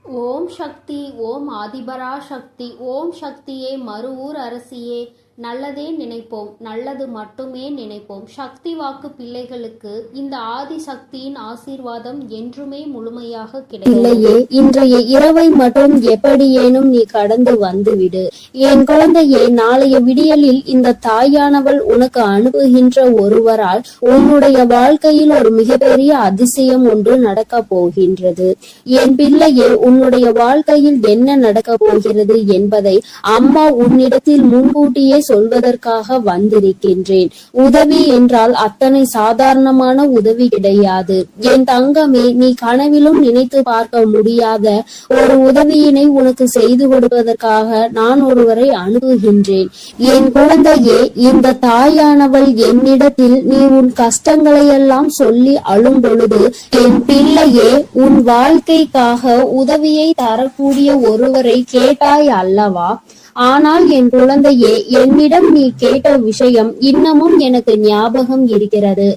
ஓம் சக்தி. ஓம் ஆதிபரா சக்தி. ஓம் சக்தியே, மறுவூர் அரசியே, நல்லதே நினைப்போம், நல்லது மட்டுமே நினைப்போம். சக்தி வாக்கு பிள்ளைகளுக்கு இந்த ஆதி சக்தியின் ஆசீர்வாதம் என்றுமே முழுமையாக கிடைக்கும். இன்றைய இரவை மட்டும் எப்படியேனும் நீ கடந்து வந்துவிடு. என் குழந்தையே, நாளைய விடியலில் இந்த தாயானவள் உனக்கு அனுப்புகின்ற ஒருவரால் உன்னுடைய வாழ்க்கையில் ஒரு மிகப்பெரிய அதிசயம் ஒன்று நடக்க போகின்றது. என் பிள்ளையே, உன்னுடைய வாழ்க்கையில் என்ன நடக்க போகிறது என்பதை அம்மா உன்னிடத்தில் முன்கூட்டியே சொல்வதற்காக வந்திருக்கின்றேன். உதவி என்றால் அத்தனை சாதாரணமான உதவி கிடையாது. என் தங்கமே, நீ கனவிலும் நினைத்து பார்க்க முடியாத ஒரு உதவியினை உனக்கு செய்து கொடுப்பதற்காக நான் ஒருவரை அனுப்புகின்றேன். என் குழந்தையே, இந்த தாயானவள் என்னிடத்தில் நீ உன் கஷ்டங்களை எல்லாம் சொல்லி அழும் பொழுது, என் பிள்ளையே, உன் வாழ்க்கைக்காக உதவியை தரக்கூடிய ஒருவரை கேட்டாய் அல்லவா? ஆனால் என் குழந்தையே, என்னிடம் நீ கேட்ட விஷயம் இன்னமும் எனக்கு ஞாபகம் இருக்கிறது.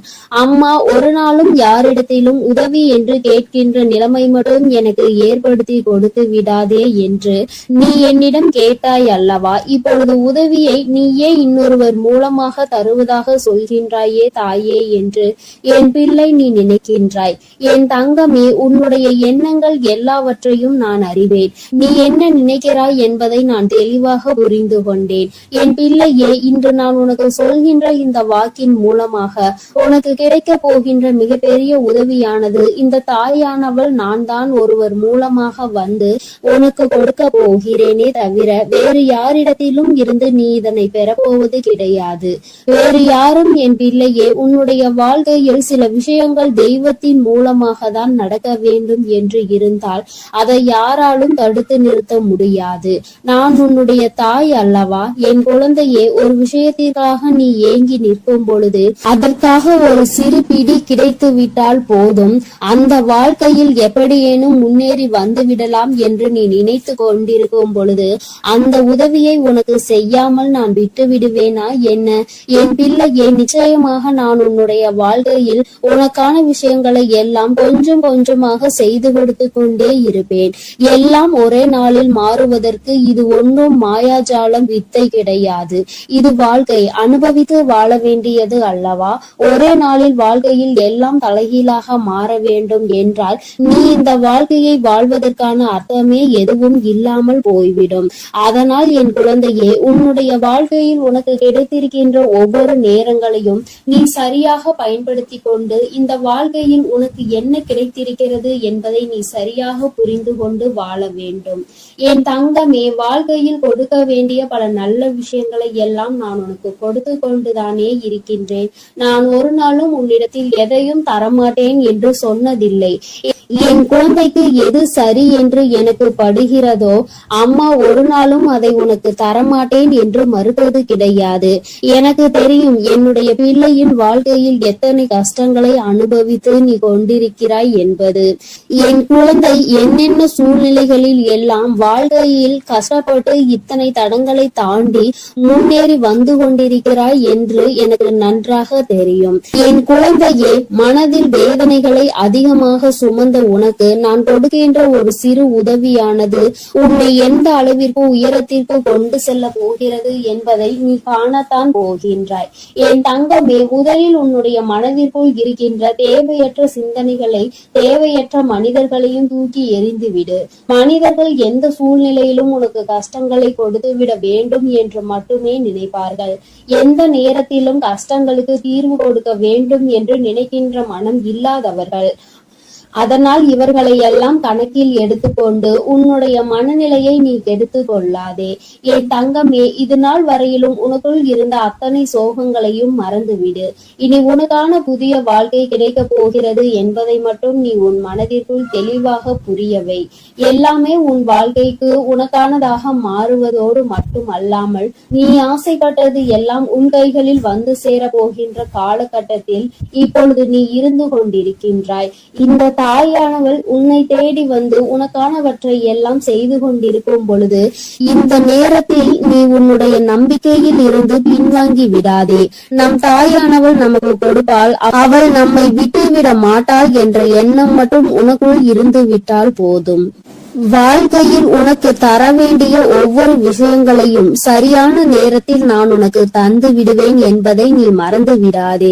அம்மா ஒரு நாளும் யாரிடத்திலும் உதவி என்று கேட்கின்ற நிலைமை மட்டும் எனக்கு ஏற்படுத்தி கொடுத்து விடாதே என்று நீ என்னிடம் கேட்டாய் அல்லவா? இப்பொழுது உதவியை நீயே இன்னொருவர் மூலமாக தருவதாக சொல்கின்றாயே தாயே என்று என் பிள்ளை நீ நினைக்கின்றாய். என் தங்கமே, உன்னுடைய எண்ணங்கள் எல்லாவற்றையும் நான் அறிவேன். நீ என்ன நினைக்கிறாய் என்பதை நான் தெளிவாக புரிந்து கொண்டேன். என் பிள்ளையே, இன்று நான் உனக்கு சொல்கின்ற இந்த வாக்கின் மூலமாக உனக்கு கிடைக்க போகின்ற மிகப்பெரிய உதவியானது இந்த தாயானவள் நான் தான் ஒருவர் மூலமாக வந்து உனக்கு கொடுக்க போகிறேனே தவிர வேறு யாரிடத்திலும் இருந்து நீ இதனை பெறப்போவது கிடையாது. வேறு யாரும் என் பிள்ளையே, உன்னுடைய வாழ்க்கையில் சில விஷயங்கள் தெய்வத்தின் மூலமாக தான் நடக்க வேண்டும் என்று இருந்தால் அதை யாராலும் தடுத்து நிறுத்த முடியாது. நான் உன்னுடைய தாய் அல்லவா? என் குழந்தையே, ஒரு விஷயத்திற்காக நீ ஏங்கி நிற்கும் பொழுது அதற்காக ஒரு சிறு பிடி கிடைத்து விட்டால் போதும், அந்த வாழ்க்கையில் எப்படியேனும் முன்னேறி வந்து விடலாம் என்று நீ நினைத்து கொண்டிருக்கும் பொழுது அந்த உதவியை உனக்கு செய்யாமல் நான் விட்டு விடுவேனா என்ன? என் பிள்ளையே, நிச்சயமாக நான் உன்னுடைய வாழ்க்கையில் உனக்கான விஷயங்களை எல்லாம் கொஞ்சம் கொஞ்சமாக செய்து கொடுத்து கொண்டே இருப்பேன். எல்லாம் ஒரே நாளில் மாறுவதற்கு இது ஒன்றும் மாயாஜாலம் வித்தை கிடையாது. இது வாழ்க்கை, அனுபவித்து வாழ வேண்டியது அல்லவா? ஒரே நாளில் வாழ்க்கையில் எல்லாம் தலைகீழாக மாற வேண்டும் என்றால் நீ இந்த வாழ்க்கையை வாழ்வதற்கான அர்த்தமே எதுவும் இல்லாமல் போய்விடும். அதனால் என் குழந்தையே, உன்னுடைய வாழ்க்கையில் உனக்கு கிடைத்திருக்கின்ற ஒவ்வொரு நேரங்களையும் நீ சரியாக பயன்படுத்தி கொண்டு இந்த வாழ்க்கையில் உனக்கு என்ன கிடைத்திருக்கிறது என்பதை நீ சரியாக புரிந்து கொண்டு வாழ வேண்டும். என் தங்கமே, வாழ்க்கையில் கொடுக்க வேண்டிய பல நல்ல விஷயங்களை எல்லாம் நான் உனக்கு கொடுத்து கொண்டுதானே இருக்கின்றேன். நான் ஒரு நாளும் உன்னிடத்தில் எதையும் தரமாட்டேன் என்று சொன்னதில்லை. என் குழந்தைக்கு எது சரி என்று எனக்கு படுகிறதோ அம்மா ஒரு நாளும் அதை உனக்கு தரமாட்டேன் என்று மறுப்பது கிடையாது. எனக்கு தெரியும் என்னுடைய பிள்ளையின் வாழ்க்கையில் எத்தனை கஷ்டங்களை அனுபவித்து நீ கொண்டிருக்கிறாய் என்பது. என் குழந்தை என்னென்ன சூழ்நிலைகளில் எல்லாம் வாழ்க்கையில் கஷ்டப்பட்டு இத்தனை தடங்களை தாண்டி முன்னேறி வந்து கொண்டிருக்கிறாய் என்று எனக்கு நன்றாக தெரியும். என் குழந்தையே, மனதில் வேதனைகளை அதிகமாக சுமந்த உனக்கு நான் கொடுக்கின்ற ஒரு சிறு உதவியானது உன்னை எந்த அளவிற்கு உயரத்திற்கு கொண்டு செல்ல போகிறது என்பதை நீ காணத்தான் போகின்றாய். என் தங்கமே, முதலில் உன்னுடைய மனதிற்குள் இருக்கின்ற தேவையற்ற சிந்தனைகளை, தேவையற்ற மனிதர்களையும் தூக்கி எறிந்துவிடு. மனிதர்கள் எந்த சூழ்நிலையிலும் உனக்கு கஷ்டங்களை கொடுத்து விட வேண்டும் என்று மட்டுமே நினைப்பார்கள். எந்த நேரத்திலும் கஷ்டங்களுக்கு தீர்வு கொடுக்க வேண்டும் என்று நினைக்கின்ற மனம் இல்லாதவர்கள். அதனால் இவர்களை எல்லாம் கணக்கில் எடுத்துக்கொண்டு உன்னுடைய மனநிலையை நீ கெடுத்து கொள்ளாதே. என் தங்கமே, இது நாள் வரையிலும் உனக்குள் இருந்த அத்தனை சோகங்களையும் மறந்துவிடு. இனி உனக்கான புதிய வாழ்க்கை கிடைக்க போகிறது என்பதை மட்டும் நீ உன் மனதிற்குள் தெளிவாக புரியவை. எல்லாமே உன் வாழ்க்கைக்கு உனக்கானதாக மாறுவதோடு மட்டும் அல்லாமல் நீ ஆசைப்பட்டது எல்லாம் உன் கைகளில் வந்து சேர போகின்ற காலகட்டத்தில் இப்பொழுது நீ இருந்து கொண்டிருக்கின்றாய். இந்த தாயானவள் உன்னை தேடி வந்து உனக்கானவற்றை எல்லாம் செய்து கொண்டிருக்கும் பொழுது இந்த நேரத்தில் நீ உன்னுடைய நம்பிக்கையில் இருந்து பின்வாங்கி விடாதே. நம் தாயானவள் நமக்கு கொடுப்பாள், அவள் நம்மை விட்டுவிட மாட்டாள் என்ற எண்ணம் மட்டும் உனக்குள் இருந்து விட்டால் போதும். வாழ்க்கையில் உனக்கு தர வேண்டிய ஒவ்வொரு விஷயங்களையும் சரியான நேரத்தில் நான் உனக்கு தந்து விடுவேன் என்பதை நீ மறந்து விடாதே.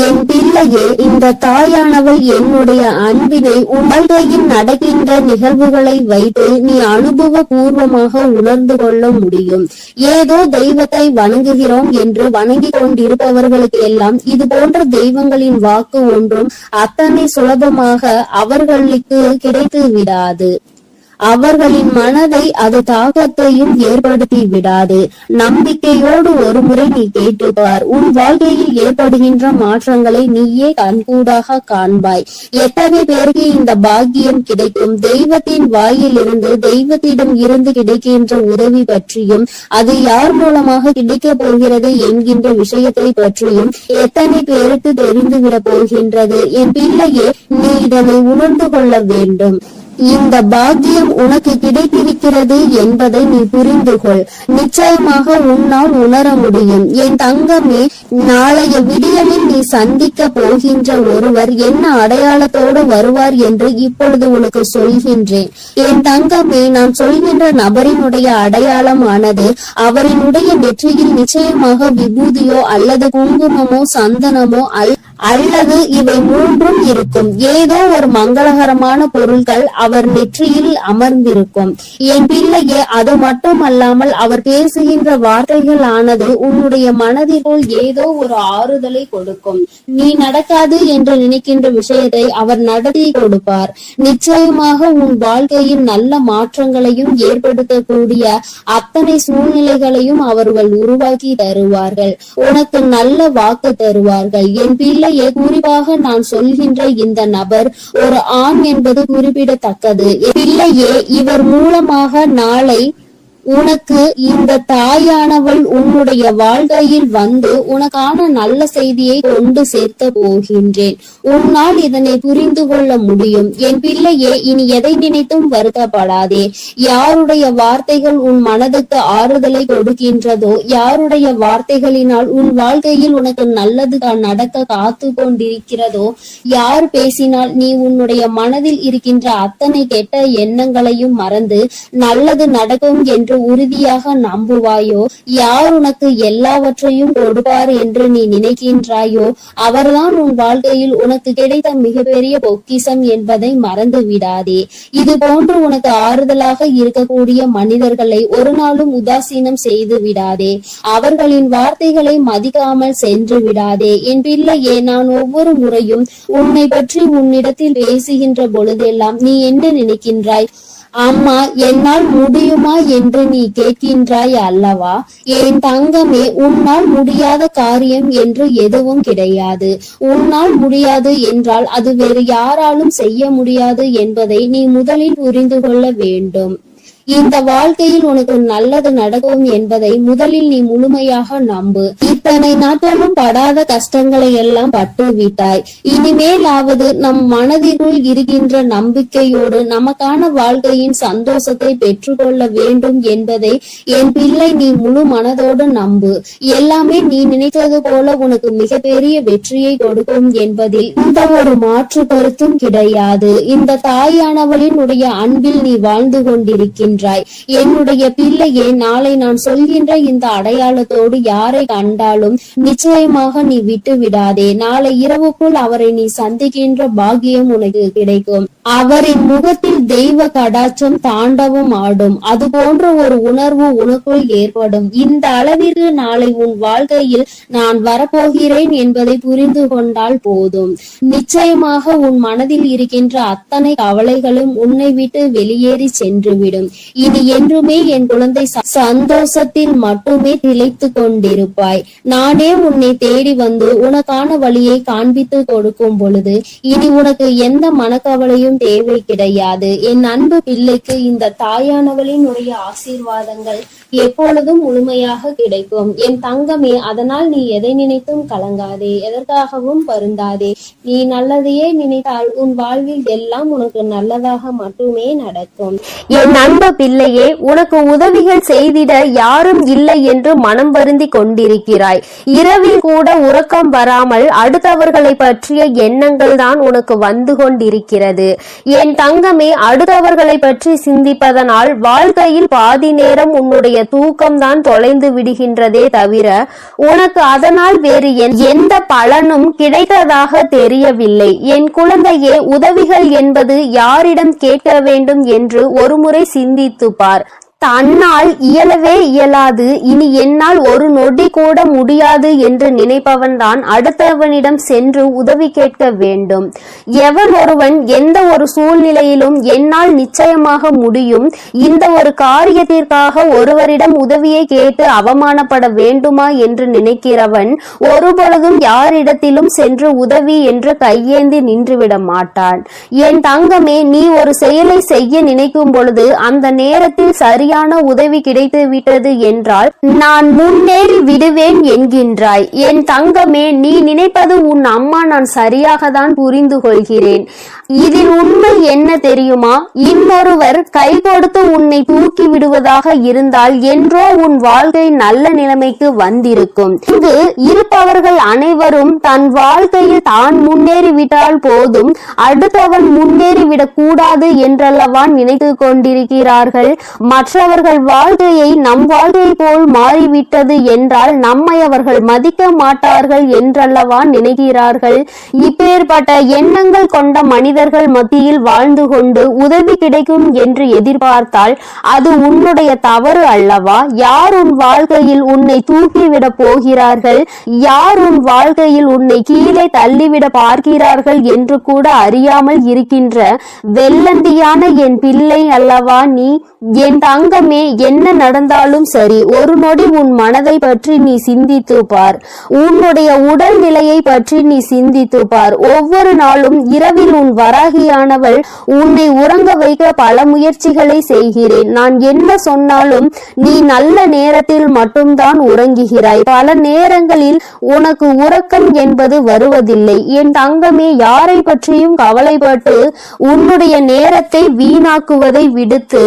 என் பிள்ளையே, இந்த தாயானவள் என்னுடைய அன்பினை உன் வாழ்க்கையில் நடக்கின்ற நிகழ்வுகளை வைத்து நீ அனுபவ பூர்வமாக உணர்ந்து கொள்ள முடியும். ஏதோ தெய்வத்தை வணங்குகிறோம் என்று வணங்கி கொண்டிருப்பவர்களுக்கு எல்லாம் இது போன்ற தெய்வங்களின் வாக்கு ஒன்றும் அத்தனை சுலபமாக அவர்களுக்கு கிடைத்து விடாது. அவர்களின் மனதை அது தாக்கத்தையும் ஏற்படுத்தி விடாது. நம்பிக்கையோடு ஒரு முறை நீ கேட்டுப்பார். உன் வாழ்க்கையில் ஏற்படுகின்ற மாற்றங்களை நீயே கண்கூடாக காண்பாய். எத்தனை பேருக்கு இந்த பாக்கியம் கிடைக்கும்? தெய்வத்தின் வாயிலிருந்து, தெய்வத்திடம் இருந்து கிடைக்கின்ற உதவி பற்றியும், அது யார் மூலமாக கிடைக்க போகிறது என்கின்ற விஷயத்தை பற்றியும் எத்தனை பேருக்கு தெரிந்துவிட போகின்றது? என் பிள்ளையே, நீ இதனை உணர்ந்து கொள்ள வேண்டும். இந்த பாக்கியம் உனக்கு கிடைத்திருக்கிறது என்பதை நீ புரிந்து கொள். நிச்சயமாக உன்னால் உணர முடியும். என் தங்கமே, நாளைய விடியலில் நீ சந்திக்க போகின்ற ஒருவர் என்ன அடையாளத்தோடு வருவார் என்று இப்பொழுது உனக்கு சொல்கின்றேன். என் தங்கமே, நான் சொல்கின்ற நபரினுடைய அடையாளமானது அவரினுடைய நெற்றியில் நிச்சயமாக விபூதியோ அல்லது குங்குமமோ சந்தனமோ அல்லது இவை மூன்றும் இருக்கும். ஏதோ ஒரு மங்களகரமான பொருட்கள் அவர் நெற்றியில் அமர்ந்திருக்கும். என் பிள்ளையே, அது மட்டுமல்லாமல் அவர் பேசுகின்ற வார்த்தைகள் ஆனது உன்னுடைய மனதிற்குள் ஏதோ ஒரு ஆறுதலை கொடுக்கும். நீ நடக்காது என்று நினைக்கின்ற விஷயத்தை அவர் நடத்தி கொடுப்பார். நிச்சயமாக உன் வாழ்க்கையில் நல்ல மாற்றங்களையும் ஏற்படுத்தக்கூடிய அத்தனை சூழ்நிலைகளையும் அவர்கள் உருவாக்கி தருவார்கள். உனக்கு நல்ல வாக்கு தருவார்கள். என் பிள்ளை, குறிப்பாக நான் சொல்கின்ற இந்த நபர் ஒரு ஆண் என்பது குறிப்பிடத்தக்கது. பிள்ளையே, இவர் மூலமாக நாளை உனக்கு இந்த தாயானவள் உன்னுடைய வாழ்க்கையில் வந்து உனக்கான நல்ல செய்தியை கொண்டு சேர்க்க போகின்றேன். உன்னால் இதனை புரிந்து கொள்ள முடியும். என் பிள்ளையே, இனி எதை நினைத்தும் வருத்தப்படாதே. யாருடைய வார்த்தைகள் உன் மனதுக்கு ஆறுதலை கொடுக்கின்றதோ, யாருடைய வார்த்தைகளினால் உன் வாழ்க்கையில் உனக்கு நல்லது நடக்க காத்து கொண்டிருக்கிறதோ, யார் பேசினால் நீ உன்னுடைய மனதில் இருக்கின்ற அத்தனை கெட்ட எண்ணங்களையும் மறந்து நல்லது நடக்கும் என்று உறுதியாக நம்புவாயோ, யார் உனக்கு எல்லாவற்றையும் கொடுப்பார் என்று நீ நினைக்கின்றாயோ, அவர்தான் உன் வாழ்க்கையில் உனக்கு கிடைத்த மிகப்பெரிய பொக்கிஷம் என்பதை மறந்து விடாதே. இது போன்று உனக்கு ஆறுதலாக இருக்கக்கூடிய மனிதர்களை ஒரு நாளும் உதாசீனம் செய்து விடாதே. அவர்களின் வார்த்தைகளை மதிக்காமல் சென்று விடாதே. என் பிள்ளையே, நான் ஒவ்வொரு முறையும் உன்னை பற்றி உன்னிடத்தில் பேசுகின்ற பொழுதெல்லாம் நீ என்ன நினைக்கின்றாய்? அம்மா, என்னால் முடியுமா என்று நீ கேட்கின்றாய் அல்லவா? என் தங்கமே, உன்னால் முடியாத காரியம் என்று எதுவும் கிடையாது. உன்னால் முடியாது என்றால் அது வேறு யாராலும் செய்ய முடியாது என்பதை நீ முதலில் புரிந்து கொள்ள வேண்டும். இந்த வாழ்க்கையில் உனக்கு நல்லது நடக்கும் என்பதை முதலில் நீ முழுமையாக நம்பு. இத்தனை நாட்களும் படாத கஷ்டங்களை எல்லாம் பட்டு விட்டாய். இனிமேலாவது நம் மனதிற்குள் இருக்கின்ற நம்பிக்கையோடு நமக்கான வாழ்க்கையின் சந்தோஷத்தை பெற்றுக்கொள்ள வேண்டும் என்பதை என் பிள்ளை நீ முழு மனதோடு நம்பு. எல்லாமே நீ நினைத்தது போல உனக்கு மிகப்பெரிய வெற்றியை கொடுக்கும் என்பதில் இந்த ஒரு மாற்று கருத்தும் கிடையாது. இந்த தாயானவளின் அன்பில் நீ வாழ்ந்து கொண்டிருக்கின்ற என்னுடைய பிள்ளையே, நாளை நான் சொல்கின்ற இந்த அடையாளத்தோடு யாரை கண்டாலும் நிச்சயமாக நீ விட்டு விடாதே. நாளை இரவுக்குள் அவரை நீ சந்திக்கின்ற பாக்கியம் உனக்கு கிடைக்கும். அவரின் முகத்தில் தெய்வ கடாட்சம் தாண்டவம் ஆடும். அது போன்ற ஒரு உணர்வு உனக்குள் ஏற்படும். இந்த அளவிற்கு நாளை உன் வாழ்க்கையில் நான் வரப்போகிறேன் என்பதை புரிந்து கொண்டால் போதும். நிச்சயமாக உன் மனதில் இருக்கின்ற அத்தனை கவலைகளும் உன்னை விட்டு வெளியேறி சென்றுவிடும். இனி என்றுமே என் குழந்தை சந்தோஷத்தில் மட்டுமே திளைத்து கொண்டிருப்பாய். நானே உன்னை தேடி வந்து உனக்கான வழியை காண்பித்து கொடுக்கும் பொழுது இனி உனக்கு எந்த மனக்கவலையும் தேவை கிடையாது. என் அன்பு பிள்ளைக்கு இந்த தாயானவளின் ஆசீர்வாதங்கள் எப்பொழுதும் முழுமையாக கிடைக்கும். என் தங்கமே, அதனால் நீ எதை நினைத்தும் கலங்காதே, எதற்காகவும் வருந்தாதே. நீ நல்லதையே நினைத்தால் உன் வாழ்வில் எல்லாம் உனக்கு நல்லதாக மட்டுமே நடக்கும். என் அன்பு பிள்ளையே, உனக்கு உதவிகள் செய்திட யாரும் இல்லை என்று மனம் வருந்தி கொண்டிருக்கிறாய். கொள்கிறாய். இரவில் கூட உறக்கம் வராமல் அடுத்தவர்களை பற்றிய எண்ணங்கள் தான் உனக்கு வந்து கொண்டிருக்கிறது. என் தங்கமே, அடுத்தவர்களை பற்றி சிந்திப்பதனால் வாழ்க்கையில் பாதி நேரம் உன்னுடைய தூக்கம்தான் தொலைந்து விடுகின்றதே தவிர உனக்கு அதனால் வேறு எந்த பலனும் கிடைத்ததாக தெரியவில்லை. என் குழந்தையே, உதவிகள் என்பது யாரிடம் கேட்க வேண்டும் என்று ஒருமுறை சிந்தித்து பார். தன்னால் இயலவே இயலாது, இனி என்னால் ஒரு நொடி கூட முடியாது என்று நினைப்பவன் தான் அடுத்தவனிடம் சென்று உதவி கேட்க வேண்டும். எவன் ஒருவன் எந்த ஒரு சூழ்நிலையிலும் என்னால் நிச்சயமாக முடியும், இந்த ஒரு காரியத்திற்காக ஒருவரிடம் உதவியை கேட்டு அவமானப்பட வேண்டுமா என்று நினைக்கிறவன் ஒருபொழுதும் யாரிடத்திலும் சென்று உதவி என்று கையேந்தி நின்றுவிட மாட்டான். என் தங்கமே, நீ ஒரு செயலை செய்ய நினைக்கும் பொழுது அந்த நேரத்தில் சரியான உதவி கிடைத்து விட்டது என்றால் நான் முன்னேறி விடுவேன் என்கின்றாய். என் தங்கமே, நீ நினைப்பது உன் அம்மா நான் சரியாக தான் புரிந்து கொள்கிறேன். இதில் உண்மை என்ன தெரியுமா? இன்னொருவர் கை கொடுத்து உன்னை தூக்கி விடுவதாக இருந்தால் என்றோ உன் வாழ்க்கை நல்ல நிலைமைக்கு வந்திருக்கும். இங்கு இருப்பவர்கள் அனைவரும் தன் வாழ்க்கையில் தான் முன்னேறிவிட்டால் போதும், அடுத்தவன் முன்னேறிவிடக் கூடாது என்றல்லவா நினைத்து கொண்டிருக்கிறார்கள். மற்றவர்கள் வாழ்க்கையை நம் வாழ்க்கை போல் மாறிவிட்டது என்றால் நம்மை அவர்கள் மதிக்க மாட்டார்கள் என்றல்லவா நினைக்கிறார்கள். இப்பேற்பட்ட எண்ணங்கள் கொண்ட மனிதர்கள் மத்தியில் வாழ்ந்து கொண்டு உதவி கிடைக்கும் என்று எதிர்பார்த்தால் அது உன்னுடைய தவறு அல்லவா? யார் உன் வாழ்க்கையில் உன்னை தூக்கிவிட போகிறார்கள், யார் உன் வாழ்க்கையில் உன்னை கீழே தள்ளிவிட பார்க்கிறார்கள் என்று கூட அறியாமல் இருக்கின்ற வெள்ளந்தியான என் பிள்ளை அல்லவா நீ? என் தங்கமே, என்ன நடந்தாலும் சரி, ஒரு நொடி உன் மனதை பற்றி நீ சிந்தித்து பார். உன்னுடைய உடல் நிலையை பற்றி நீ சிந்தித்து பார். ஒவ்வொரு நாளும் இரவில் உன் வராகியானவள் உன்னை உறங்க வைக்க பல முயற்சிகளை செய்கிறேன். நான் என்ன சொன்னாலும் நீ நல்ல நேரத்தில் மட்டும்தான் உறங்குகிறாய். பல நேரங்களில் உனக்கு உறக்கம் என்பது வருவதில்லை. என் தங்கமே, யாரை பற்றியும் கவலைப்பட்டு உன்னுடைய நேரத்தை வீணாக்குவதை விடுத்து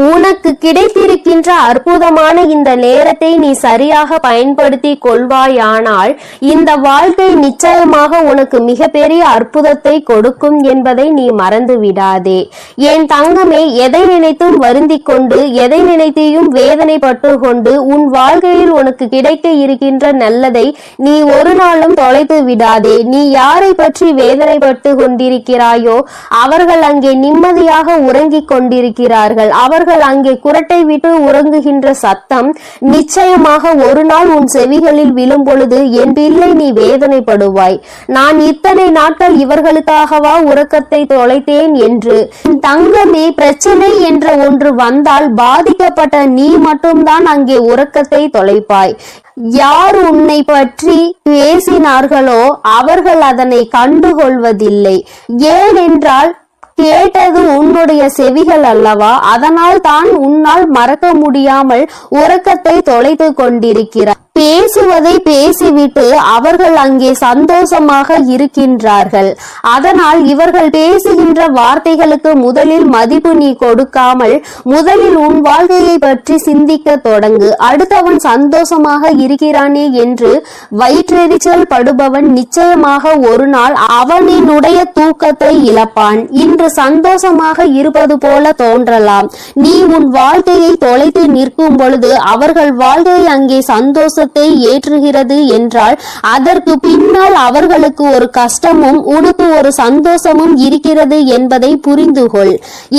உனக்கு கிடைத்திருக்கின்ற அற்புதமான இந்த நேரத்தை நீ சரியாக பயன்படுத்தி கொள்வாயானால் இந்த வாழ்க்கை நிச்சயமாக உனக்கு மிகப்பெரிய அற்புதத்தை கொடுக்கும் என்பதை நீ மறந்து விடாதே. என் தங்கமே, எதை நினைத்தும் வருந்திக் கொண்டு எதை நினைத்தையும் வேதனைப்பட்டு கொண்டு உன் வாழ்க்கையில் உனக்கு கிடைக்க இருக்கின்ற நல்லதை நீ ஒரு நாளும் தொலைத்து விடாதே. நீ யாரை பற்றி வேதனைப்பட்டு கொண்டிருக்கிறாயோ அவர்கள் அங்கே நிம்மதியாக உறங்கிக் கொண்டிருக்கிறார்கள். அவர்கள் அங்கே குரட்டை விட்டு உறங்குகின்ற சத்தம் நிச்சயமாக ஒரு நாள் உன் செவிகளில் விழும் பொழுது என் பிள்ளை நீ வேதனைப்படுவாய். நான் இத்தனை நாட்கள் இவர்களுக்காகவா உறக்கத்தை தொலைத்தேன் என்று. தங்கமே, பிரச்சனை என்ற ஒன்று வந்தால் பாதிக்கப்பட்ட நீ மட்டும்தான் அங்கே உறக்கத்தை தொலைப்பாய். யார் உன்னை பற்றி பேசினார்களோ அவர்கள் அதனை கண்டுகொள்வதில்லை. ஏனென்றால் கேட்டது உன்னுடைய செவிகள் அல்லவா? அதனால் தான் உன்னால் மறக்க முடியாமல் உறக்கத்தை தொலைத்து கொண்டிருக்கிறார். பேசுவதை பேசிவிட்டு அவர்கள் அங்கே சந்தோஷமாக இருக்கின்றார்கள். அதனால் இவர்கள் பேசுகின்ற வார்த்தைகளுக்கு முதலில் மதிப்பு நீ கொடுக்காமல் முதலில் உன் வாழ்க்கையை பற்றி சிந்திக்க தொடங்கு. அடுத்தவன் சந்தோஷமாக இருக்கிறானே என்று வயிற்றெரிச்சல் படுபவன் நிச்சயமாக ஒரு நாள் அவனினுடைய தூக்கத்தை இழப்பான். இன்று சந்தோஷமாக இருப்பது போல தோன்றலாம். நீ உன் வாழ்க்கையை தொலைத்து நிற்கும் பொழுது அவர்கள் வாழ்க்கை அங்கே சந்தோஷ ஏற்றுகிறது என்றால் அதற்கு பின்னால் அவர்களுக்கு ஒரு கஷ்டமும் உனக்கு ஒரு சந்தோஷமும் இருக்கிறது என்பதை புரிந்து கொள்.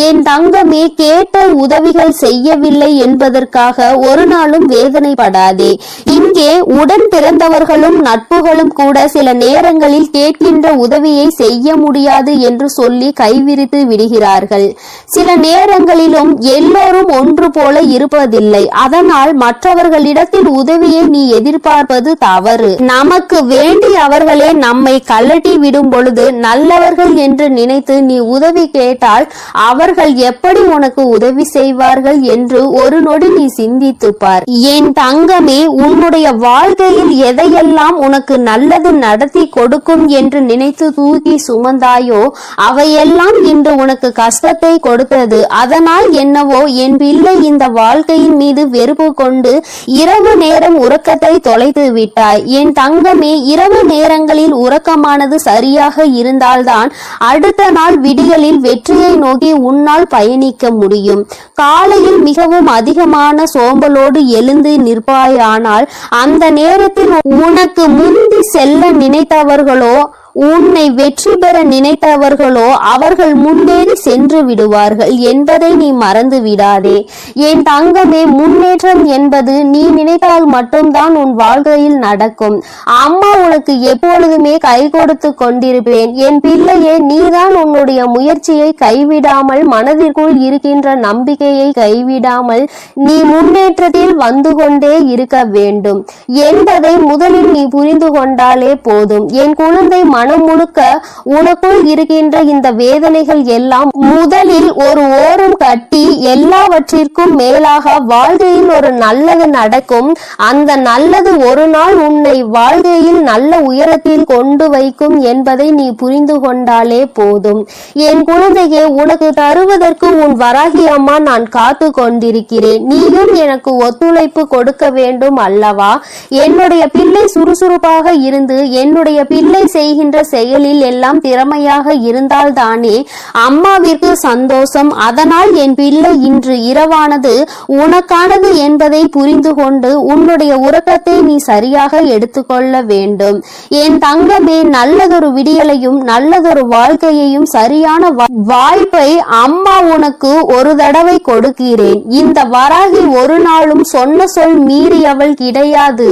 என் தங்கமே, கேட்ட உதவிகள் செய்யவில்லை என்பதற்காக ஒரு நாளும் வேதனைப்படாதே. இங்கே உடன் பிறந்தவர்களும் நட்புகளும் கூட சில நேரங்களில் கேட்கின்ற உதவியை செய்ய முடியாது என்று சொல்லி கைவிரித்து விடுகிறார்கள். சில நேரங்களிலும் எல்லோரும் ஒன்று போல இருப்பதில்லை. அதனால் மற்றவர்களிடத்தில் உதவியை நீ எதிர்பார்ப்பது தவறு. நமக்கு வேண்டியவர்களே நம்மை கலட்டி விடும் பொழுது நல்லவர்கள் என்று நினைத்து நீ உதவி கேட்டால் அவர்கள் எப்படி உனக்கு உதவி செய்வார்கள் என்று ஒரு நொடி நீ சிந்தித்து பார். என் தங்கமே, உன்னுடைய வாழ்க்கையில் எதையெல்லாம் உனக்கு நல்லது நடத்தி கொடுக்கும் என்று நினைத்து தூக்கி சுமந்தாயோ அவையெல்லாம் இன்று உனக்கு கஷ்டத்தை கொடுத்தது. அதனால் என்னவோ என் பிள்ளை இந்த வாழ்க்கையின் மீது வெறுப்பு கொண்டு இரவு நேரம் உறக்க உறக்கத்தை தொலைத்து விட்டாய். என் தங்கமே, இரவு நேரங்களில் உறக்கமானது சரியாக இருந்தால்தான் அடுத்த நாள் விடியலில் வெற்றியை நோக்கி உன்னால் பயணிக்க முடியும். காலையில் மிகவும் அதிகமான சோம்பலோடு எழுந்து நிற்பாயானால் அந்த நேரத்தில் உனக்கு முந்தி செல்ல நினைத்தவர்களோ உன்னை வெற்றி பெற நினைத்தவர்களோ அவர்கள் முன்னேறி சென்று விடுவார்கள் என்பதை நீ மறந்து விடாதே. என் தங்கமே, முன்னேற்றம் என்பது நீ நினைத்தால் மட்டும்தான் உன் வாழ்க்கையில் நடக்கும். அம்மா உனக்கு எப்பொழுதுமே கை கொடுத்து கொண்டிருப்பேன். என் பிள்ளையே, நீதான் உன்னுடைய முயற்சியை கைவிடாமல், மனதிற்குள் இருக்கின்ற நம்பிக்கையை கைவிடாமல் நீ முன்னேற்றத்தில் வந்து கொண்டே இருக்க வேண்டும் என்பதை முதலில் நீ புரிந்து கொண்டாலே போதும். என் குழந்தை, மனம் முழுக்க உனக்குள் இருக்கின்ற இந்த வேதனைகள் எல்லாம் முதலில் ஒரு ஓரம் கட்டி எல்லாவற்றிற்கும் மேலாக வாழ்க்கையில் ஒரு நல்லது நடக்கும். அந்த நல்லது ஒரு நாள் உன்னை வாழ்க்கையில் நல்ல உயரத்தில் கொண்டு வைக்கும் என்பதை நீ புரிந்து கொண்டாலே போதும். என் குழந்தையே, உனக்கு தருவதற்கு உன் வராகி அம்மா நான் காத்து கொண்டிருக்கிறேன். நீயும் எனக்கு ஒத்துழைப்பு கொடுக்க வேண்டும் அல்லவா? என்னுடைய பிள்ளை சுறுசுறுப்பாக இருந்து என்னுடைய பிள்ளை செய்கின்ற செயலில் எல்லாம் திறமையாக இருந்தால்தானே அம்மாவிற்கு சந்தோஷம். அதனால் என் பிள்ளை, இன்று இரவானது உனக்கானது என்பதை புரிந்து கொண்டு உன்னுடைய உறக்கத்தை நீ சரியாக எடுத்துக்கொள்ள வேண்டும். என் தங்கமே, நல்லதொரு விடியலையும் நல்லதொரு வாழ்க்கையையும் சரியான வாய்ப்பை அம்மா உனக்கு ஒரு தடவை கொடுக்கிறேன். இந்த வராகி ஒரு நாளும் சொன்ன சொல் மீறியவள் கிடையாது.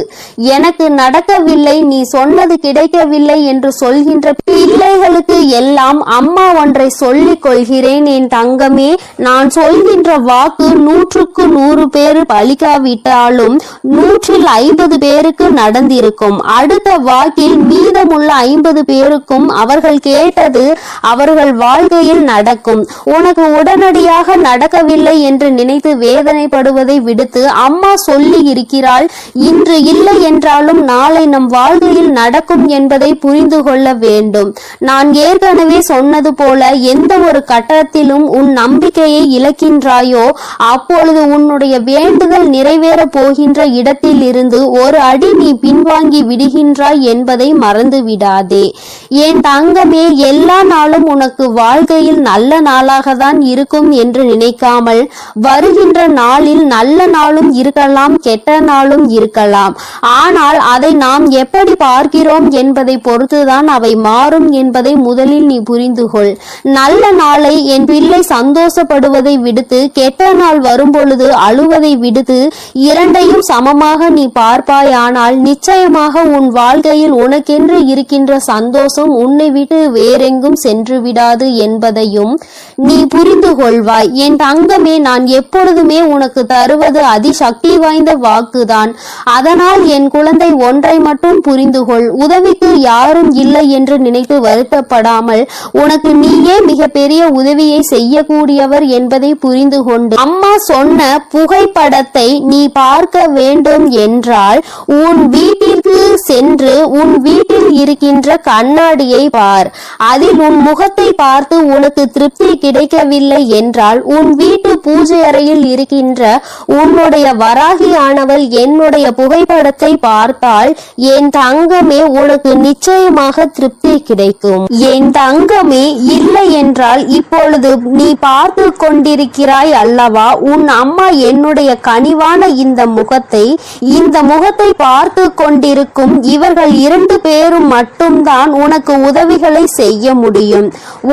எனக்கு நடக்கவில்லை, நீ சொன்னது கிடைக்கவில்லை என்று சொல்கின்ற பிள்ளைகளுக்கு எல்லாம் அம்மா ஒன்றை சொல்லிக் கொள்கிறேன். என் தங்கமே, நான் சொல்கின்ற வாக்கு 100க்கு 100 பேர் பலிக்காவிட்டாலும் 150 பேருக்கு நடந்திருக்கும். அடுத்த வாக்கில் மீதமுள்ள 50 பேருக்கும் அவர்கள் கேட்டது அவர்கள் வாழ்க்கையில் நடக்கும். உனக்கு உடனடியாக நடக்கவில்லை என்று நினைத்து வேதனைப்படுவதை விடுத்து அம்மா சொல்லி இருக்கிறாள். இன்று இல்லை என்றாலும் நாளை நம் வாழ்க்கையில் நடக்கும் என்பதை புரிந்து கொள்ள வேண்டும். நான் ஏற்கனவே சொன்னது போல எந்த ஒரு கட்டத்திலும் உன் நம்பிக்கையை இழக்கின்றாயோ அப்பொழுது உன்னுடைய வேண்டுதல் நிறைவேற போகின்ற இடத்தில் இருந்து ஒரு அடி நீ பின்வாங்கி விடுகின்றாய் என்பதை மறந்து விடாதே. என் தங்கமே, எல்லா நாளும் உனக்கு வாழ்க்கையில் நல்ல நாளாக தான் இருக்கும் என்று நினைக்காமல் வருகின்ற நாளில் நல்ல நாளும் இருக்கலாம், கெட்ட நாளும் இருக்கலாம். ஆனால் அதை நாம் எப்படி பார்க்கிறோம் என்பதை பொறுத்துதான் அவை மாறும் என்பதை முதலில் நீ புரிந்து கொள். நல்ல நாளை என் பிள்ளை சந்தோஷப்படுவதை விடுத்து கெட்ட நாள் வரும் பொழுது அழுவதை விடுத்து இரண்டையும் சமமாக நீ பார்ப்பாயானால் நிச்சயமாக உன் வாழ்க்கையில் உனக்கென்று இருக்கின்ற சந்தோஷம் உன்னை விட்டு வேறெங்கும் சென்று விடாது என்பதையும் நீ புரிந்து கொள்வாய். என் தங்கமே, நான் எப்பொழுதுமே உனக்கு தருவது அதிசக்தி வாய்ந்த வாக்குதான். அதனால் என் குழந்தை, ஒன்றை மட்டும் புரிந்து கொள். உதவிக்கு யாரும் இல்லை என்று நினைத்து வருத்தப்படாமல் உனக்கு நீயே மிகப்பெரிய உதவியை செய்யக்கூடியவர் என்பதை புரிந்து கொண்டு அம்மா சொன்ன புகைப்படத்தை நீ பார்க்க வேண்டும் என்றால் உன் வீட்டிற்கு சென்று உன் வீட்டில் இருக்கின்ற கண்ணாடியை பார். அதில் உன் முகத்தை பார்த்து உனக்கு திருப்தி கிடைக்கவில்லை என்றால் உன் வீட்டு பூஜை அறையில் இருக்கின்ற உன்னுடைய வராகி ஆனவள் என்னுடைய புகைப்படத்தை பார்த்தால் என் தங்கமே, உனக்கு நிச்சயமாக திருப்தி கிடைக்கும். என் தங்கமே, இல்லை என்றால் இப்பொழுது நீ பார்த்து கொண்டிருக்கிறாய் அல்லவா? உன் அம்மா என்னுடைய கனிவான இந்த முகத்தை பார்த்து கொண்டிருக்கும் இவர்கள் 2 பேரும் மட்டும்தான் உனக்கு உதவிகளை செய்ய முடியும்.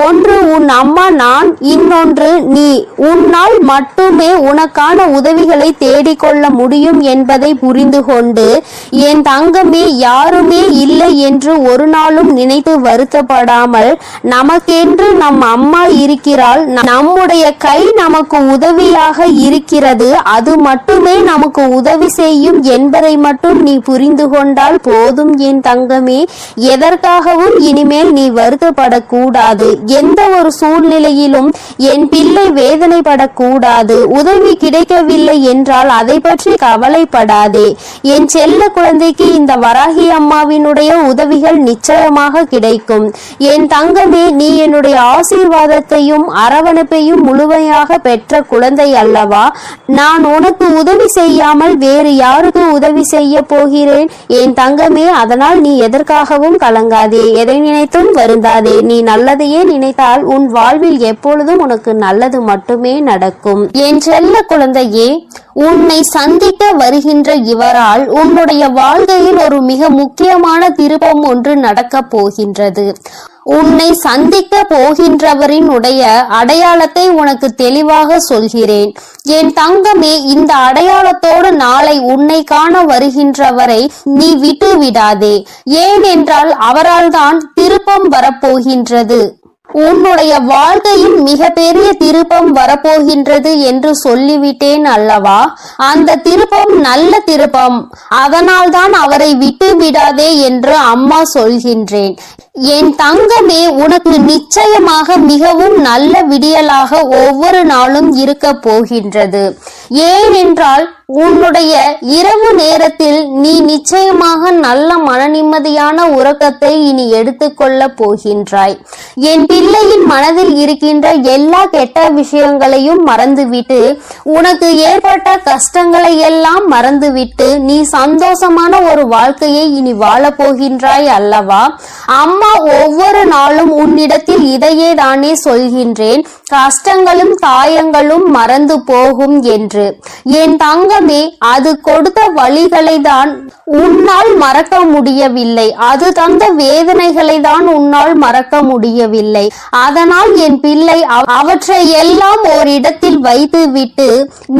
ஒன்று உன் அம்மா நான், இன்னொன்று நீ. உன்னால் மட்டுமே உனக்கான உதவிகளை தேடிக்கொள்ள முடியும் என்பதை புரிந்து கொண்டு என் தங்கமே, யாருமே இல்லை என்று ஒரு நாளும் நினைத்து வருத்தப்படாமல் நமக்கென்று நம் அம்மா இருக்கிறாள். நம்முடைய கை நமக்கு உதவியாக இருக்கிறது. அது மட்டுமே நமக்கு உதவி செய்யும் என்பதை மட்டும் நீ புரிந்து கொண்டால் போதும் என் தங்கமே. எதற்காகவும் இனிமேல் நீ வருத்தப்படக்கூடாது. எந்த ஒரு சூழ்நிலையிலும் என் பிள்ளை வேதனைப்படக்கூடாது. கூடாது. உதவி கிடைக்கவில்லை என்றால் அதை பற்றி கவலைப்படாதே. என் செல்ல குழந்தைக்கு இந்த வராகி அம்மாவினுடைய உதவிகள் நிச்சயமாக கிடைக்கும். என் தங்கமே, நீ என்னுடைய ஆசீர்வாதத்தையும் அரவணைப்பையும் முழுமையாக பெற்ற குழந்தை அல்லவா? நான் உனக்கு உதவி செய்யாமல் வேறு யாருக்கு உதவி செய்ய போகிறேன் என் தங்கமே? அதனால் நீ எதற்காகவும் கலங்காதே, எதை நினைத்தும் வருந்தாதே. நீ நல்லதையே நினைத்தால் உன் வாழ்வில் எப்பொழுதும் உனக்கு நல்லது மட்டுமே நடக்கும். என் செல்ல குழந்தையே, உன்னை சந்திக்க வருகின்ற இவரால் உன்னுடைய வாழ்க்கையில் ஒரு மிக முக்கியமான திருப்பம் ஒன்று நடக்கப் போகின்றது. உன்னை சந்திக்க போகின்றவரின் உடைய அடையாளத்தை உனக்கு தெளிவாக சொல்கிறேன் என் தங்கமே. இந்த அடையாளத்தோடு நாளை உன்னை காண வருகின்றவரை நீ விட்டு விடாதே. ஏனென்றால் அவரால் தான் திருப்பம் வரப்போகின்றது. உன்னுடைய வாழ்க்கையில் மிகப்பெரிய திருப்பம் வரப்போகின்றது என்று சொல்லிவிட்டேன் அல்லவா? அந்த திருப்பம் நல்ல திருப்பம். அதனால்தான் அவரை விட்டு விடாதே என்று அம்மா சொல்கின்றேன். என் தங்கமே, உனக்கு நிச்சயமாக மிகவும் நல்ல விடியலாக ஒவ்வொரு நாளும் இருக்க போகின்றது. ஏனென்றால் உன்னுடைய இரவு நேரத்தில் நீ நிச்சயமாக நல்ல மனநிம்மதியான உறக்கத்தை இனி எடுத்துக்கொள்ள போகின்றாய். என் பிள்ளையின் மனதில் இருக்கின்ற எல்லா கெட்ட விஷயங்களையும் மறந்துவிட்டு, உனக்கு ஏற்பட்ட கஷ்டங்களை எல்லாம் மறந்துவிட்டு நீ சந்தோஷமான ஒரு வாழ்க்கையை இனி வாழ போகின்றாய் அல்லவா? அம்மா ஒவ்வொரு நாளும் உன்னிடத்தில் இதையே தானே சொல்கின்றேன், கஷ்டங்களும் காயங்களும் மறந்து போகும் என்று. என் தங்கமே, அது கொடுத்த வழிகளை தான் உன்னால் மறக்க முடியவில்லை. அது தந்த வேதனைகளை தான் உன்னால் மறக்க முடியவில்லை. அதனால் என் பிள்ளை அவற்றை எல்லாம் ஓரிடத்தில் வைத்து விட்டு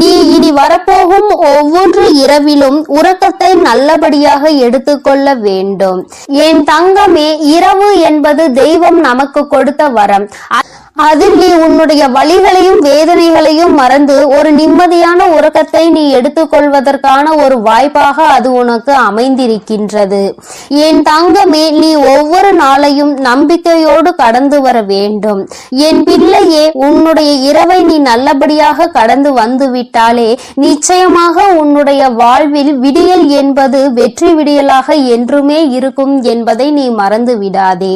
நீ இனி வரப்போகும் ஒவ்வொரு இரவிலும் உறக்கத்தை நல்லபடியாக எடுத்துக்கொள்ள வேண்டும். என் தங்கமே, இரவு என்பது தெய்வம் நமக்கு கொடுத்த வரம். அதில் நீ உன்னுடைய வலிகளையும் வேதனைகளையும் மறந்து ஒரு நிம்மதியான உறக்கத்தை நீ எடுத்துக்கொள்வதற்கான ஒரு வாய்ப்பாக அது உனக்கு அமைந்திருக்கின்றது. என் தங்கமே, நீ ஒவ்வொரு நாளையும் நம்பிக்கையோடு கடந்து வர வேண்டும். என் பிள்ளையே, உன்னுடைய இரவை நீ நல்லபடியாக கடந்து வந்து விட்டாலே நிச்சயமாக உன்னுடைய வாழ்வில் விடியல் என்பது வெற்றி விடியலாக என்றுமே இருக்கும் என்பதை நீ மறந்து விடாதே.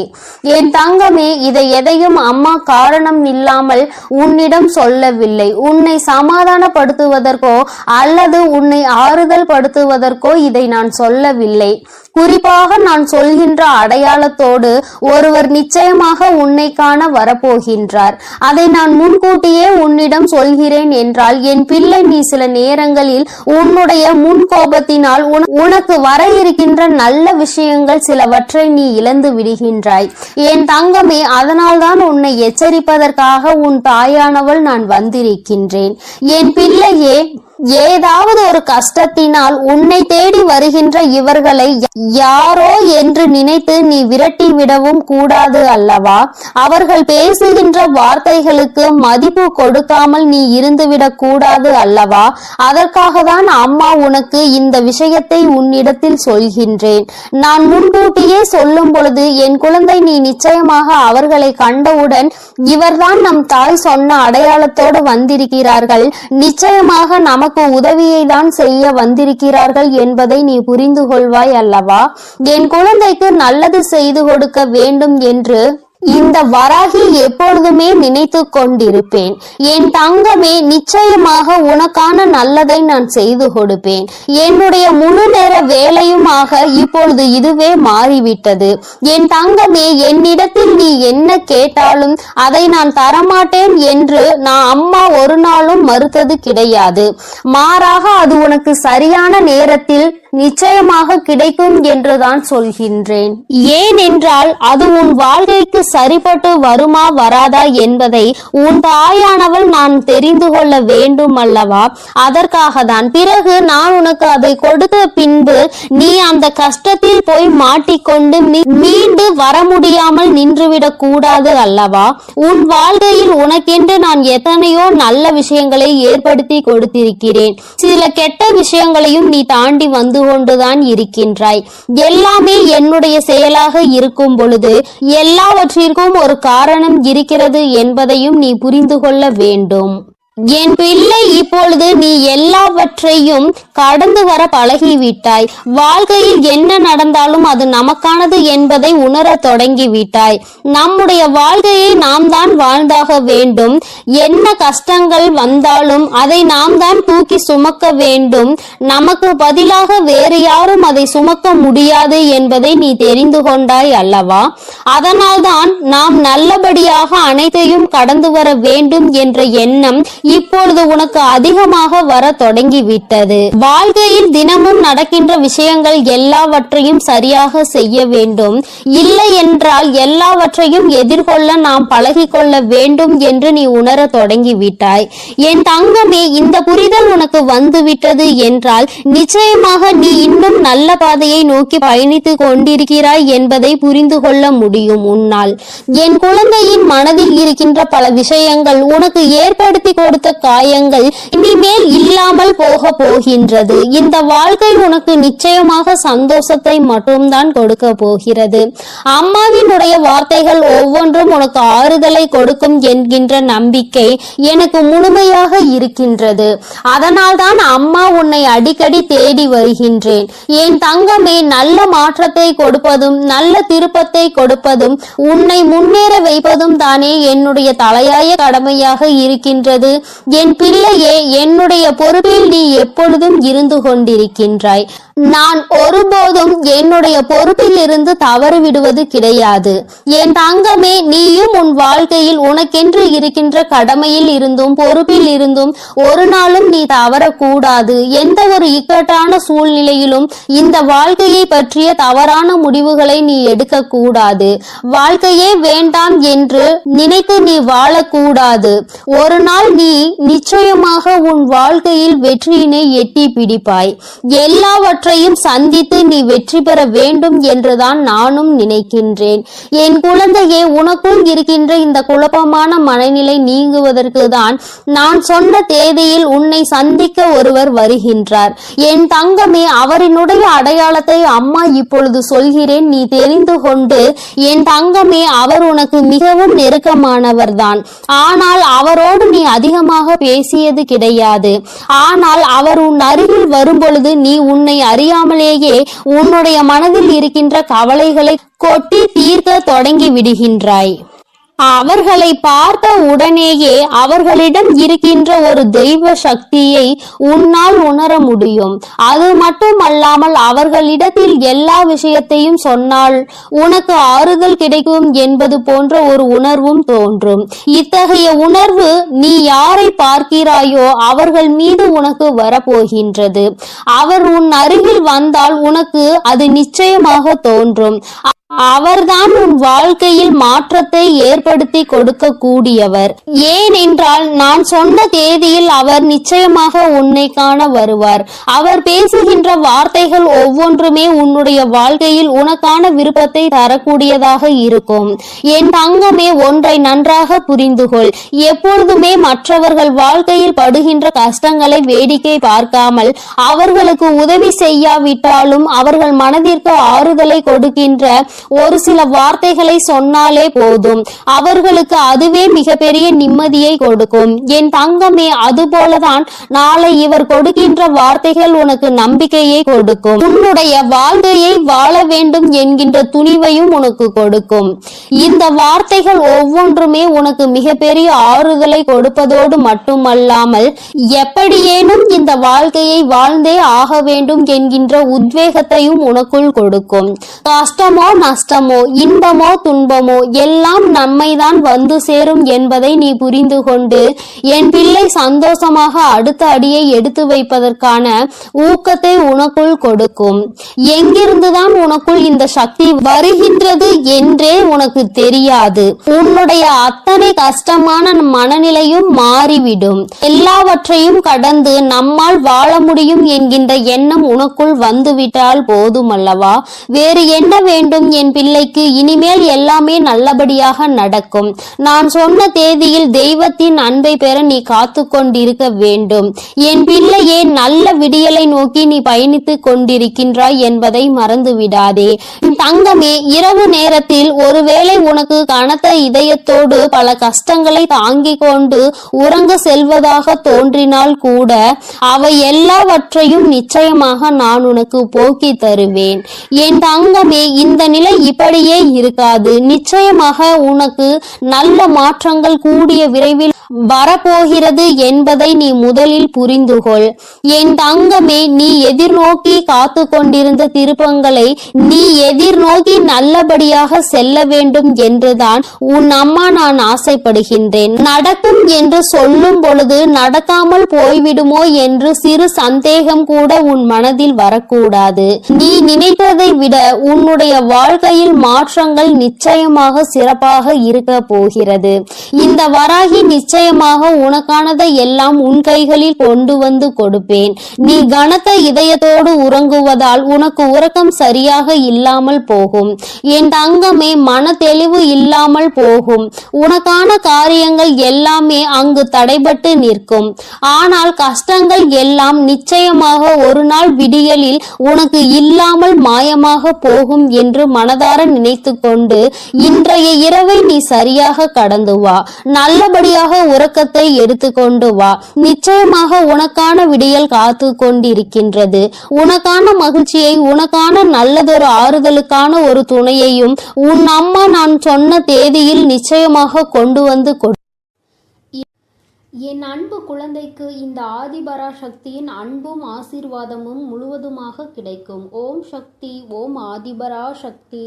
என் தங்கமே, இதை எதையும் அம்மா காரணம் இல்லாமல் உன்னிடம் சொல்லவில்லை. உன்னை சமாதானப்படுத்துவதற்கோ அல்லது உன்னை ஆறுதல் படுத்துவதற்கோ இதை நான் சொல்லவில்லை. குறிப்பாக நான் சொல்கின்ற அடையாளத்தோடு ஒருவர் நிச்சயமாக உன்னை காண வரப்போகின்றார். அதை நான் முன்கூட்டியே உன்னிடம் சொல்கிறேன் என்றால் என் பிள்ளை, நீ சில நேரங்களில் உன்னுடைய முன்கோபத்தினால் உனக்கு வர இருக்கின்ற நல்ல விஷயங்கள் சிலவற்றை நீ இழந்து விடுகின்றாய். என் தங்கமே, அதனால்தான் உன்னை எச்சரிப்பதற்காக உன் தாயானவள் நான் வந்திருக்கின்றேன். என் பிள்ளையே, ஏதாவது ஒரு கஷ்டத்தினால் உன்னை தேடி வருகின்ற இவர்களை யாரோ என்று நினைத்து நீ விரட்டி விடவும் கூடாது அல்லவா? அவர்கள் பேசுகின்ற வார்த்தைகளுக்கு மதிப்பு கொடுக்காமல் நீ இருந்துவிடக் கூடாது அல்லவா? அதற்காக தான் அம்மா உனக்கு இந்த விஷயத்தை உன்னிடத்தில் சொல்கின்றேன். நான் முன்கூட்டியே சொல்லும் பொழுது என் குழந்தை, நீ நிச்சயமாக அவர்களை கண்டவுடன் இவர்தான் நம் தாய் சொன்ன அடையாளத்தோடு வந்திருக்கிறார்கள், நிச்சயமாக நமக்கு உதவியை தான் செய்ய வந்திருக்கிறார்கள் என்பதை நீ புரிந்து கொள்வாய் அல்லவா? என் குழந்தைக்கு நல்லது செய்து கொடுக்க வேண்டும் என்று இந்த வராகி எப்பொழுதுமே நினைத்து கொண்டிருப்பேன். என் தங்கமே, நிச்சயமாக உனக்கான நல்லதை நான் செய்து கொடுப்பேன். என்னுடைய முழு நேர வேலையுமாக இப்பொழுது இதுவே மாறிவிட்டது. என் தங்கமே, என்னிடத்தில் நீ என்ன கேட்டாலும் அதை நான் தரமாட்டேன் என்று நான் அம்மா ஒரு நாளும் மறுத்தது கிடையாது. மாறாக அது உனக்கு சரியான நேரத்தில் நிச்சயமாக கிடைக்கும் என்றுதான் சொல்கின்றேன். ஏனென்றால் அது உன் வாழ்க்கைக்கு சரிபட்டு வருமா வராதா என்பதை உன் தாயானவள் நான் தெரிந்து கொள்ள வேண்டும் அல்லவா? அதற்காக தான். பிறகு நான் உனக்கு அதை கொடுத்த பின்பு நீ அந்த கஷ்டத்தில் போய் மாட்டிக்கொண்டு மீண்டு வர முடியாமல் நின்றுவிடக் கூடாது அல்லவா? உன் வாழ்க்கையில் உனக்கென்று நான் எத்தனையோ நல்ல விஷயங்களை ஏற்படுத்தி கொடுத்திருக்கிறேன். சில கெட்ட விஷயங்களையும் நீ தாண்டி வந்து கொண்டுதான் இருக்கின்றாய். எல்லாமே என்னுடைய செயலாக இருக்கும் பொழுது எல்லாவற்றிற்கும் ஒரு காரணம் இருக்கிறது என்பதையும் நீ புரிந்து கொள்ள வேண்டும். என் பிள்ளை, இப்பொழுது நீ எல்லாவற்றையும் கடந்து வர பழகிவிட்டாய். வாழ்க்கையில் என்ன நடந்தாலும் அது நமக்கானது என்பதை உணர தொடங்கிவிட்டாய். நம்முடைய வாழ்க்கையை நாம் தான் வாழ்ந்தாக வேண்டும். என்ன கஷ்டங்கள் வந்தாலும் அதை நாம் தான் தூக்கி சுமக்க வேண்டும். நமக்கு பதிலாக வேறு யாரும் அதை சுமக்க முடியாது என்பதை நீ தெரிந்து கொண்டாய் அல்லவா? அதனால்தான் நாம் நல்லபடியாக அனைத்தையும் கடந்து வர வேண்டும் என்ற எண்ணம் இப்பொழுது உனக்கு அதிகமாக வர தொடங்கிவிட்டது. வாழ்க்கையில் தினமும் நடக்கின்ற விஷயங்கள் எல்லாவற்றையும் சரியாக செய்ய வேண்டும். இல்லை என்றால் எல்லாவற்றையும் எதிர்கொள்ள நாம் பழகிக்கொள்ள வேண்டும் என்று நீ உணர தொடங்கிவிட்டாய். என் தங்கமே, இந்த புரிதல் உனக்கு வந்துவிட்டது என்றால் நிச்சயமாக நீ இன்னும் நல்ல பாதையை நோக்கி பயணித்துக் கொண்டிருக்கிறாய் என்பதை புரிந்து கொள்ள முடியும் உன்னால். என் குழந்தையின் மனதில் இருக்கின்ற பல விஷயங்கள், உனக்கு ஏற்படுத்தி கொடுத்த காயங்கள் இனிமேல் இல்லாமல் போக போகின்றது. இந்த வாழ்க்கை உனக்கு நிச்சயமாக சந்தோஷத்தை மட்டும்தான் கொடுக்க போகிறது. அம்மாவினுடைய வார்த்தைகள் ஒவ்வொன்றும் உனக்கு ஆறுதலை கொடுக்கும் என்கின்ற நம்பிக்கை எனக்கு முழுமையாக இருக்கின்றது. அதனால்தான் அம்மா உன்னை அடிக்கடி தேடி வருகின்றேன். என் தங்கமே, நல்ல மாற்றத்தை கொடுப்பதும் நல்ல திருப்பத்தை கொடுப்பதும் உன்னை முன்னேற வைப்பதும் தானே என்னுடைய தலையாய கடமையாக இருக்கின்றது. என் பிள்ளையே, என்னுடைய பொறுப்பில் நீ எப்பொழுதும் இருந்து கொண்டிருக்கின்றாய். நான் ஒருபோதும் என்னுடைய பொறுப்பில் இருந்து தவறு விடுவது கிடையாது. என் தங்கமே, நீயும் உன் வாழ்க்கையில் உனக்கென்று இருக்கின்ற கடமையில் இருந்தும் பொறுப்பில் இருந்தும் ஒரு நாளும் நீ தவறக்கூடாது. எந்த ஒரு இக்கட்டான சூழ்நிலையிலும் இந்த வாழ்க்கையை பற்றிய தவறான முடிவுகளை நீ எடுக்க கூடாது. வாழ்க்கையே வேண்டாம் என்று நினைத்து நீ வாழக்கூடாது. ஒரு நாள் நீ நிச்சயமாக உன் வாழ்க்கையில் வெற்றியினை எட்டி பிடிப்பாய். எல்லாவற்றையும் சந்தித்து நீ வெற்றி பெற வேண்டும் என்றுதான் நானும் நினைக்கின்றேன். என் குழந்தையே, உனக்குள் இருக்கின்ற இந்த குழப்பமான மனநிலை நீங்குவதற்கு தான் நான் சொன்ன தேதியில் உன்னை சந்திக்க ஒருவர் வருகின்றார். என் தங்கமே, அவரினுடைய அடையாளத்தை அம்மா இப்பொழுது சொல்கிறேன், நீ தெரிந்து கொண்டு. என் தங்கமே, அவர் உனக்கு மிகவும் நெருக்கமானவர்தான். ஆனால் அவரோடு நீ அதிகமாக பேசியது கிடையாது. ஆனால் அவர் உன் அருகில் வரும்பொழுது நீ உன்னை அறியாமலேயே உன்னுடைய மனதில் இருக்கின்ற கவலைகளை கொட்டி தீர்க்க தொடங்கி விடுகின்றாய். அவர்களை பார்த்த உடனேயே அவர்களிடம் இருக்கின்ற ஒரு தெய்வ சக்தியை உன்னால் உணர முடியும். அது மட்டுமல்லாமல் அவர்களிடத்தில் எல்லா விஷயத்தையும் சொன்னால் உனக்கு ஆறுதல் கிடைக்கும் என்பது போன்ற ஒரு உணர்வும் தோன்றும். இத்தகைய உணர்வு நீ யாரை பார்க்கிறாயோ அவர்கள் மீது உனக்கு வரப்போகின்றது. அவர் உன் அருகில் வந்தால் உனக்கு அது நிச்சயமாக தோன்றும். அவர்தான் உன் வாழ்க்கையில் மாற்றத்தை ஏற்படுத்தி கொடுக்க கூடியவர். ஏனென்றால் நான் சொன்ன தேதியில் அவர் நிச்சயமாக உன்னை காண வருவார். அவர் பேசுகின்ற வார்த்தைகள் ஒவ்வொன்றுமே உன்னுடைய வாழ்க்கையில் உனக்கான விருப்பத்தை தரக்கூடியதாக இருக்கும். என் தங்கமே, ஒன்றை நன்றாக புரிந்துகொள். எப்பொழுதுமே மற்றவர்கள் வாழ்க்கையில் படுகின்ற கஷ்டங்களை வேடிக்கை பார்க்காமல் அவர்களுக்கு உதவி செய்யாவிட்டாலும் அவர்கள் மனதிற்கு ஆறுதலை கொடுக்கின்ற ஒரு சில வார்த்தைகளை சொன்னாலே போதும். அவர்களுக்கு அதுவே மிகப்பெரிய நிம்மதியை கொடுக்கும். என் தங்கமே, அதுபோலதான் நாளை இவர் கொடுக்கின்ற வார்த்தைகள் உனக்கு நம்பிக்கையை கொடுக்கும். உன்னுடைய வாழ்க்கையை வாழ வேண்டும் என்கின்ற துணிவையும் உனக்கு கொடுக்கும். இந்த வார்த்தைகள் ஒவ்வொன்றுமே உனக்கு மிகப்பெரிய ஆறுதலை கொடுப்பதோடு மட்டுமல்லாமல் எப்படியேனும் இந்த வாழ்க்கையை வாழ்ந்தே ஆக வேண்டும் என்கின்ற உத்வேகத்தையும் உனக்குள் கொடுக்கும். கஷ்டமோ நஷ்டமோ இன்பமோ துன்பமோ எல்லாம் நம்மைதான் வந்து சேரும் என்பதை நீ புரிந்து கொண்டு என் பிள்ளை சந்தோஷமாக அடுத்த அடியை எடுத்து வைப்பதற்கான ஊக்கத்தை உனக்குள் கொடுக்கும். எங்கிருந்துதான் உனக்குள் இந்த சக்தி வருகின்றது என்றே உனக்கு தெரியாது. உன்னுடைய அத்தனை கஷ்டமான மனநிலையும் மாறிவிடும். எல்லாவற்றையும் கடந்து நம்மால் வாழ முடியும் என்கின்ற எண்ணம் உனக்குள் வந்துவிட்டால் போதுமல்லவா? வேறு என்ன வேண்டும் என் பிள்ளைக்கு? இனிமேல் எல்லாமே நல்லபடியாக நடக்கும். நான் சொன்ன தேதியில் தெய்வத்தின் அன்பை பெற நீ காத்து கொண்டிருக்க வேண்டும். என் பிள்ளையே, நல்ல விடியலை நோக்கி நீ பயணித்துக் கொண்டிருக்கின்றாய் என்பதை மறந்து விடாதே. தங்கமே, இரவு நேரத்தில் ஒருவேளை உனக்கு கனத்த இதயத்தோடு பல கஷ்டங்களை தாங்கிக் கொண்டு உறங்க செல்வதாக தோன்றினால் கூட அவை எல்லாவற்றையும் நிச்சயமாக நான் உனக்கு போக்கி தருவேன். என் தங்கமே, இந்த நிலை இப்படியே இருக்காது. நிச்சயமாக உனக்கு நல்ல மாற்றங்கள் கூடிய விரைவில் வரப்போகிறது என்பதை நீ முதலில் புரிந்துகொள். என் தங்கமே, நீ எதிர்நோக்கி காத்து கொண்டிருந்த திருப்பங்களை நீ எதிர்நோக்கி நல்லபடியாக செல்ல வேண்டும் என்றுதான் உன் அம்மா நான் ஆசைப்படுகின்றேன். நடக்கும் என்று சொல்லும் பொழுது நடக்காமல் போய்விடுமோ என்று சிறு சந்தேகம் கூட உன் மனதில் வரக்கூடாது. நீ நினைத்ததை விட உன்னுடைய வாழ்க்கையில் மாற்றங்கள் நிச்சயமாக சிறப்பாக இருக்க போகிறது. இந்த வராகி நிச்சயமாக உனக்கானதை எல்லாம் உன் கைகளில் கொண்டு வந்து கொடுப்பேன். நீ கனத்த இதயத்தோடு உறங்குவதால் உனக்கு உறக்கம் சரியாக இல்லாமல் போகும். என் தங்கமே, மன தெளிவு இல்லாமல் போகும். உனக்கான காரியங்கள் எல்லாமே அங்கு தடைபட்டு நிற்கும். ஆனால் கஷ்டங்கள் எல்லாம் நிச்சயமாக ஒரு நாள் விடியலில் உனக்கு இல்லாமல் மாயமாக போகும் என்று மனதார நினைத்து கொண்டு இன்றைய இரவை நீ சரியாக கடந்து வா. நல்லபடியாக உறக்கத்தை எடுத்துக்கொண்டு வா. நிச்சயமாக உனக்கான விடியல் காத்து கொண்டிருக்கின்றது. உனக்கான மகிழ்ச்சியை, உனக்கான நல்லதொரு ஆறுதலுக்கான ஒரு துணையையும் உன் அம்மா நான் சொன்ன தேதியில் நிச்சயமாக கொண்டு வந்து கொடு. என் அன்பு குழந்தைக்கு இந்த ஆதிபராசக்தியின் அன்பும் ஆசீர்வாதமும் முழுவதுமாக கிடைக்கும். ஓம் சக்தி, ஓம் ஆதிபராசக்தி.